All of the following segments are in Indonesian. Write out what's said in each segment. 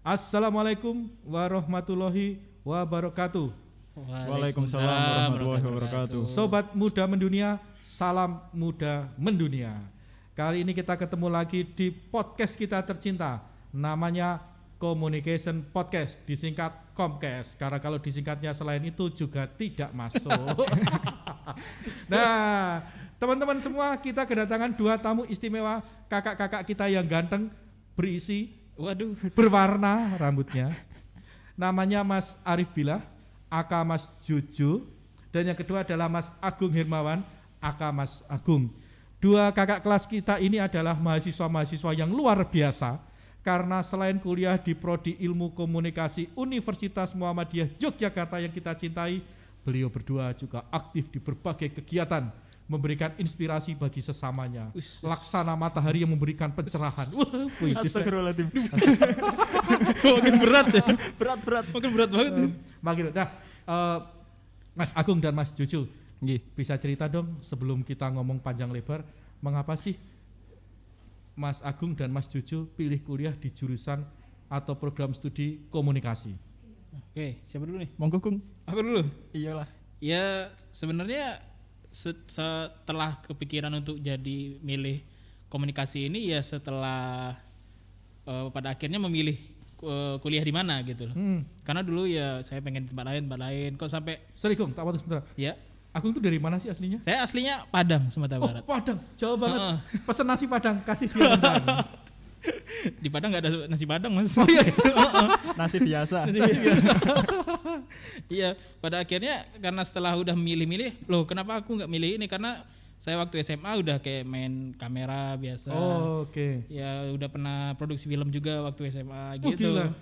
Assalamualaikum warahmatullahi wabarakatuh. Waalaikumsalam warahmatullahi wabarakatuh. Sobat Muda Mendunia, salam muda mendunia. Kali ini kita ketemu lagi di podcast kita tercinta, namanya Communication Podcast, disingkat Comcast. Karena kalau disingkatnya selain itu juga tidak masuk. Nah, teman-teman semua, kita kedatangan dua tamu istimewa, kakak-kakak kita yang ganteng, berisi, berwarna rambutnya. Namanya Mas Arif Billah, aka Mas Juju, dan yang kedua adalah Mas Agung Hermawan, aka Mas Agung. Dua kakak kelas kita ini adalah mahasiswa-mahasiswa yang luar biasa, karena selain kuliah di Prodi Ilmu Komunikasi Universitas Muhammadiyah Yogyakarta yang kita cintai, beliau berdua juga aktif di berbagai kegiatan, memberikan inspirasi bagi sesamanya. Laksana matahari yang memberikan pencerahan. Astagfirullahaladzim. Makin berat ya. Berat. Makin berat banget. Makin. Nah, Mas Agung dan Mas Juju, bisa cerita dong sebelum kita ngomong panjang lebar, mengapa sih Mas Agung dan Mas Juju pilih kuliah di jurusan atau program studi komunikasi? Oke, siapa dulu nih? Monggo Gung. Aku dulu. Iyalah. Ya sebenarnya setelah kepikiran untuk jadi milih komunikasi ini ya setelah pada akhirnya memilih kuliah di mana gitu loh. Karena dulu ya saya pengen di tempat lain. Kok sampai Sorry Gung, tak potong sebentar. Ya. Agung tuh dari mana sih aslinya? Saya aslinya Padang, Sumatera Barat. Oh, Padang. Jauh banget. Pesen nasi Padang, kasih dia rendang. Di Padang nggak ada nasi Padang, Mas. Oh iya. Nasi biasa. Iya, pada akhirnya karena setelah udah milih-milih, loh kenapa aku nggak milih ini? Karena saya waktu SMA udah kayak main kamera biasa. Oh, oke. Ya udah pernah produksi film juga waktu SMA Oh, gitu. gila.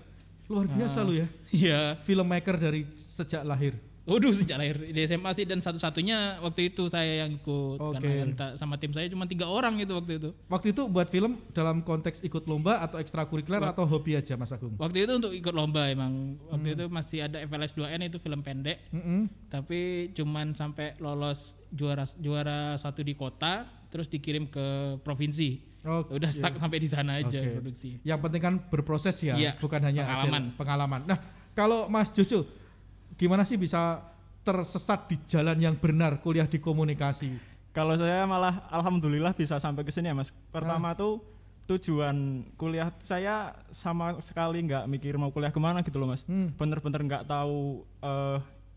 Luar biasa lu ya. Iya. Filmmaker dari sejak lahir. Waduh, sejak lahir di SMA sih, dan satu-satunya waktu itu saya yang ikut. Oke. Karena sama tim saya cuma 3 orang itu waktu itu. Waktu itu buat film dalam konteks ikut lomba atau ekstrakurikuler atau hobi aja Mas Agung? Waktu itu untuk ikut lomba emang. Waktu itu masih ada FLS 2N, itu film pendek. Tapi cuman sampai lolos juara 1 di kota, terus dikirim ke provinsi. Udah stuck sampai di sana aja produksi. Yang penting kan berproses ya, Iya, bukan hanya pengalaman. Nah, kalau Mas Juju, gimana sih bisa tersesat di jalan yang benar kuliah di komunikasi? Kalau saya malah alhamdulillah bisa sampai ke sini ya Mas. Pertama tuh tujuan kuliah saya sama sekali nggak mikir mau kuliah kemana gitu loh Mas. Bener-bener nggak tahu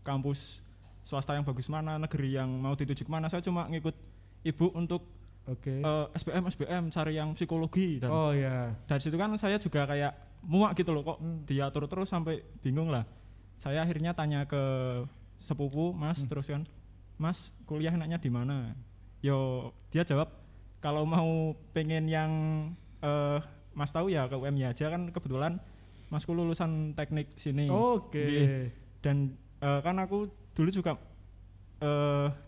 kampus swasta yang bagus mana, negeri yang mau dituju kemana. Saya cuma ngikut ibu untuk SBM cari yang psikologi, dan dari situ kan saya juga kayak muak gitu loh, kok diatur terus sampai bingung lah. Saya akhirnya tanya ke sepupu Mas, terus kan Mas kuliah enaknya di mana? Yo dia jawab kalau mau pengen yang Mas tahu ya ke UMY aja, kan kebetulan Masku lulusan teknik sini. Dan kan aku dulu juga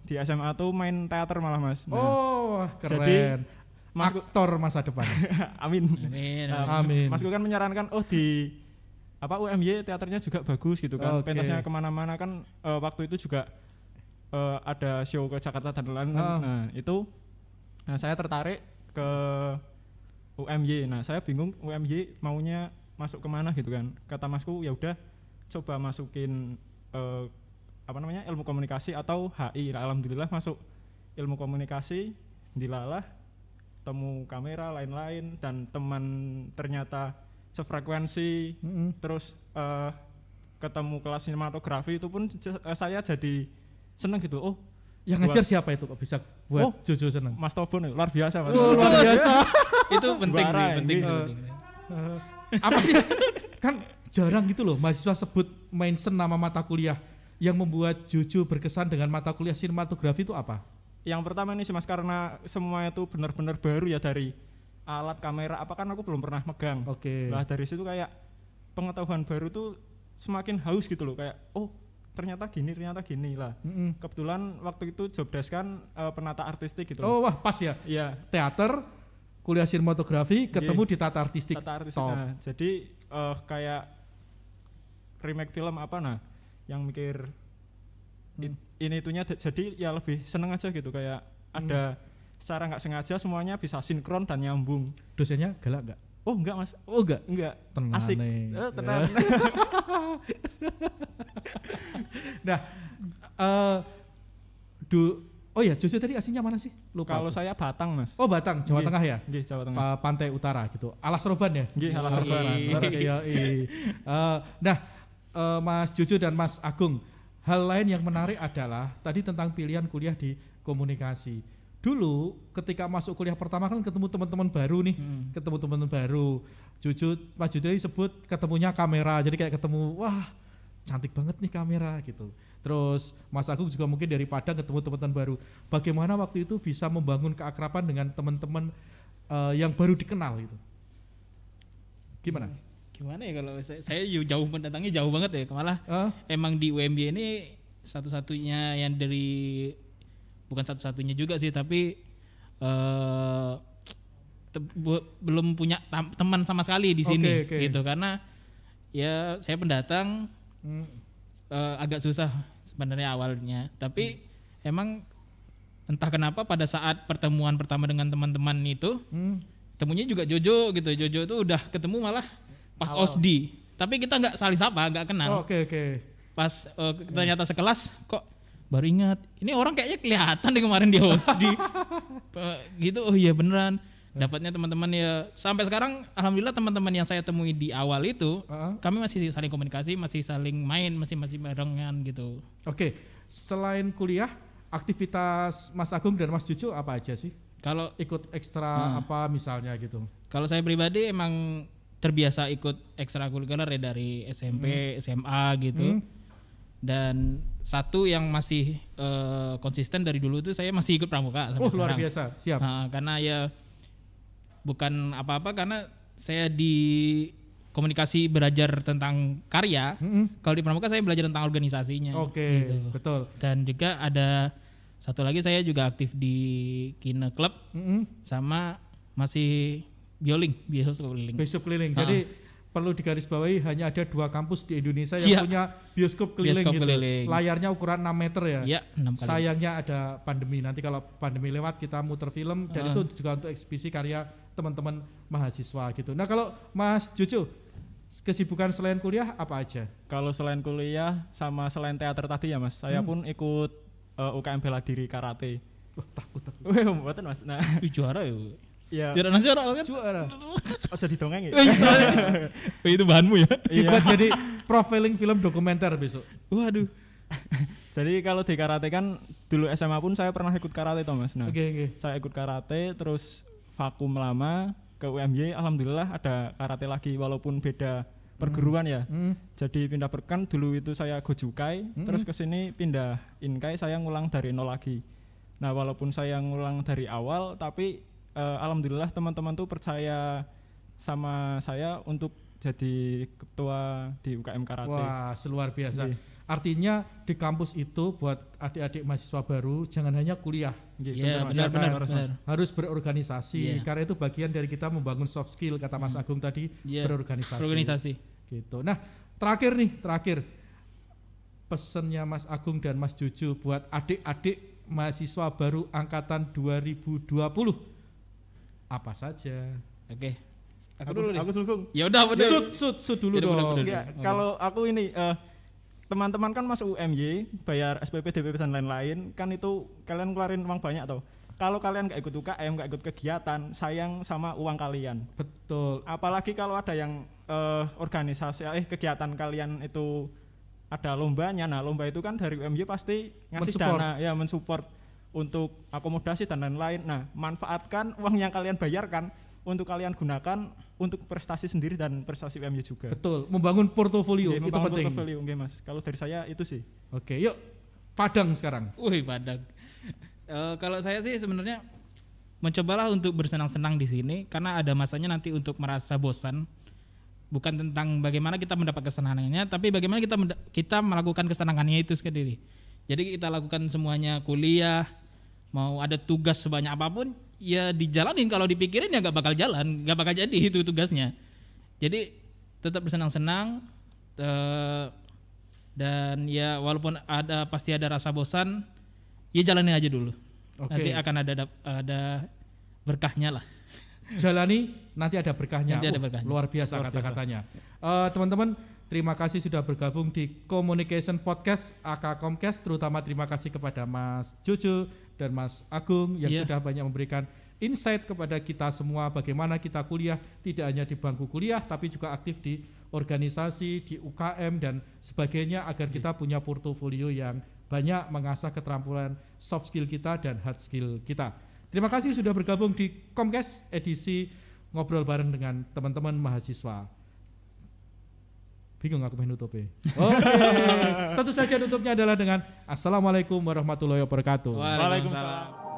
di SMA tuh main teater malah Mas. Nah, keren. Jadi aktor masa depan. Amin. Amin. Masku kan menyarankan di UMY teaternya juga bagus gitu kan. Pentasnya kemana-mana kan. Waktu itu juga ada show ke Jakarta dan lain-lain. Nah itu saya tertarik ke UMY. Nah saya bingung UMY maunya masuk kemana gitu kan. Kata Masku ya udah coba masukin ilmu komunikasi atau HI. Nah, alhamdulillah masuk ilmu komunikasi, dilalah temu kamera lain-lain, dan teman ternyata sefrekuensi. Terus ketemu kelas sinematografi, itu pun saya jadi seneng gitu. Oh, yang ngajar siapa itu kok bisa buat Jojo seneng? Mas Tobon, luar biasa Mas. Luar biasa. Itu penting sih, penting. Apa sih? Kan jarang gitu loh mahasiswa sebut main nama mata kuliah. Yang membuat Juju berkesan dengan mata kuliah sinematografi itu apa? Yang pertama ini sih Mas, karena semua itu benar-benar baru ya, dari alat kamera apa kan aku belum pernah megang. Nah dari situ kayak pengetahuan baru tuh semakin haus gitu loh, kayak ternyata gini lah. Kebetulan waktu itu job desk kan penata artistik gitu. Wah pas ya. Iya. Teater, kuliah sinematografi, ketemu di tata artistik. Nah, jadi kayak remake film yang mikir ini itunya, jadi ya lebih seneng aja gitu, kayak ada secara nggak sengaja semuanya bisa sinkron dan nyambung. Dosennya galak nggak? Oh enggak mas, Oh enggak. enggak. Tenang Asik. nih. Tenang. Nah, oh ya, Jojo tadi aslinya mana sih? Lupa. Kalau aku. saya Batang mas. Oh Batang, Jawa Nggih, Tengah ya? Nggih, Jawa Tengah. Pantai Utara gitu. Alas Roban ya? Nggih, Alas Oh, Roban. Leres, iya, nah, Mas Jojo dan Mas Agung, hal lain yang menarik adalah tadi tentang pilihan kuliah di komunikasi. Dulu ketika masuk kuliah pertama kan ketemu teman-teman baru nih, ketemu teman-teman baru. Mas Jojo tadi sebut ketemunya kamera, jadi kayak ketemu, wah cantik banget nih kamera gitu. Terus Mas Agung juga mungkin dari Padang ketemu teman-teman baru. Bagaimana waktu itu bisa membangun keakraban dengan teman-teman yang baru dikenal gitu? Gimana? Gimana ya kalau saya jauh mendatangnya jauh banget ya. Malah emang di UMY ini satu-satunya yang dari, bukan satu-satunya juga sih, tapi belum punya teman sama sekali di sini gitu, karena ya saya pendatang. Agak susah sebenarnya awalnya, tapi emang entah kenapa pada saat pertemuan pertama dengan teman-teman itu temunya juga Jojo gitu. Jojo tuh udah ketemu malah pas OSDI, tapi kita nggak saling sapa, nggak kenal. Pas ternyata sekelas kok baru ingat ini orang kayaknya kelihatan deh kemarin di OSDI. Gitu, oh iya beneran. Dapatnya teman-teman ya sampai sekarang alhamdulillah teman-teman yang saya temui di awal itu kami masih saling komunikasi, masih saling main, masih barengan gitu. Oke, selain kuliah, aktivitas Mas Agung dan Mas Jojo apa aja sih? Kalau ikut ekstra apa misalnya gitu? Kalau saya pribadi emang terbiasa ikut ekstrakurikuler ya dari SMP, SMA gitu. Dan satu yang masih konsisten dari dulu itu saya masih ikut pramuka sampai luar sekarang. biasa, siap. Karena ya bukan apa-apa, karena saya di komunikasi belajar tentang karya. Kalau di pramuka saya belajar tentang organisasinya. Gitu. Betul. Dan juga ada satu lagi, saya juga aktif di Kine Club sama masih bioskop keliling. Jadi perlu digarisbawahi hanya ada 2 kampus di Indonesia yang punya bioskop keliling gitu. Layarnya ukuran 6 meter ya. Iya, 6 kali. Sayangnya ada pandemi. Nanti kalau pandemi lewat kita muter film dan itu juga untuk eksibisi karya teman-teman mahasiswa gitu. Nah, kalau Mas Jojo, kesibukan selain kuliah apa aja? Kalau selain kuliah sama selain teater tadi ya Mas, saya pun ikut UKM bela diri karate. Takut. Wih, mboten Mas. Nah, juara ya. Ya. Juara nasional kan? Juara. Oh, jadi dongeng ya? Itu bahanmu ya? Dibuat jadi profiling film dokumenter besok. Waduh. Jadi kalau di karate kan dulu SMA pun saya pernah ikut karate toh Mas. Nah, saya ikut karate terus vakum lama ke UMY, alhamdulillah ada karate lagi walaupun beda perguruan ya. Jadi pindah kan dulu itu saya gojukai, terus ke sini pindah inkai, saya ngulang dari nol lagi. Nah, walaupun saya ngulang dari awal tapi alhamdulillah teman-teman tuh percaya sama saya untuk jadi ketua di UKM karate. Wah, luar biasa. Artinya di kampus itu buat adik-adik mahasiswa baru jangan hanya kuliah. Iya, benar. Harus berorganisasi karena itu bagian dari kita membangun soft skill kata Mas Agung tadi, berorganisasi. Gitu. Nah, terakhir pesannya Mas Agung dan Mas Jojo buat adik-adik mahasiswa baru angkatan 2020 apa saja? Oke. Aku dulu Gung. Ya udah, Sud dulu dong. Kalau aku ini teman-teman kan masuk UMY, bayar SPP, DPP dan lain-lain, kan itu kalian keluarin uang banyak toh. Kalau kalian nggak ikut UKM, nggak ikut kegiatan, sayang sama uang kalian. Betul. Apalagi kalau ada yang organisasi, kegiatan kalian itu ada lombanya. Nah, lomba itu kan dari UMY pasti ngasih dana, ya mensupport untuk akomodasi dan lain-lain. Nah, manfaatkan uang yang kalian bayarkan untuk kalian gunakan untuk prestasi sendiri dan prestasi UMY juga. Betul, membangun portofolio itu penting. Portofolio, Mas. Kalau dari saya itu sih. Oke, yuk Padang sekarang. Padang. Kalau saya sih sebenarnya mencobalah untuk bersenang-senang di sini karena ada masanya nanti untuk merasa bosan. Bukan tentang bagaimana kita mendapat kesenangannya, tapi bagaimana kita melakukan kesenangannya itu sendiri. Jadi kita lakukan semuanya, kuliah, mau ada tugas sebanyak apapun, ya dijalanin. Kalau dipikirin ya gak bakal jalan, gak bakal jadi itu tugasnya. Jadi tetap bersenang-senang, dan ya walaupun pasti ada rasa bosan, ya jalanin aja dulu. Nanti akan ada berkahnya lah. jalani, nanti ada berkahnya. Nanti ada berkahnya. Luar biasa kata-katanya. Teman-teman, terima kasih sudah bergabung di Communication Podcast AK Comcast, terutama terima kasih kepada Mas Jojo dan Mas Agung yang sudah banyak memberikan insight kepada kita semua bagaimana kita kuliah tidak hanya di bangku kuliah tapi juga aktif di organisasi, di UKM dan sebagainya agar kita punya portofolio yang banyak mengasah keterampilan soft skill kita dan hard skill kita. Terima kasih sudah bergabung di Comcast edisi ngobrol bareng dengan teman-teman mahasiswa. Bingung aku main nutupnya. Oke. Tentu saja nutupnya adalah dengan Assalamualaikum warahmatullahi wabarakatuh. Waalaikumsalam.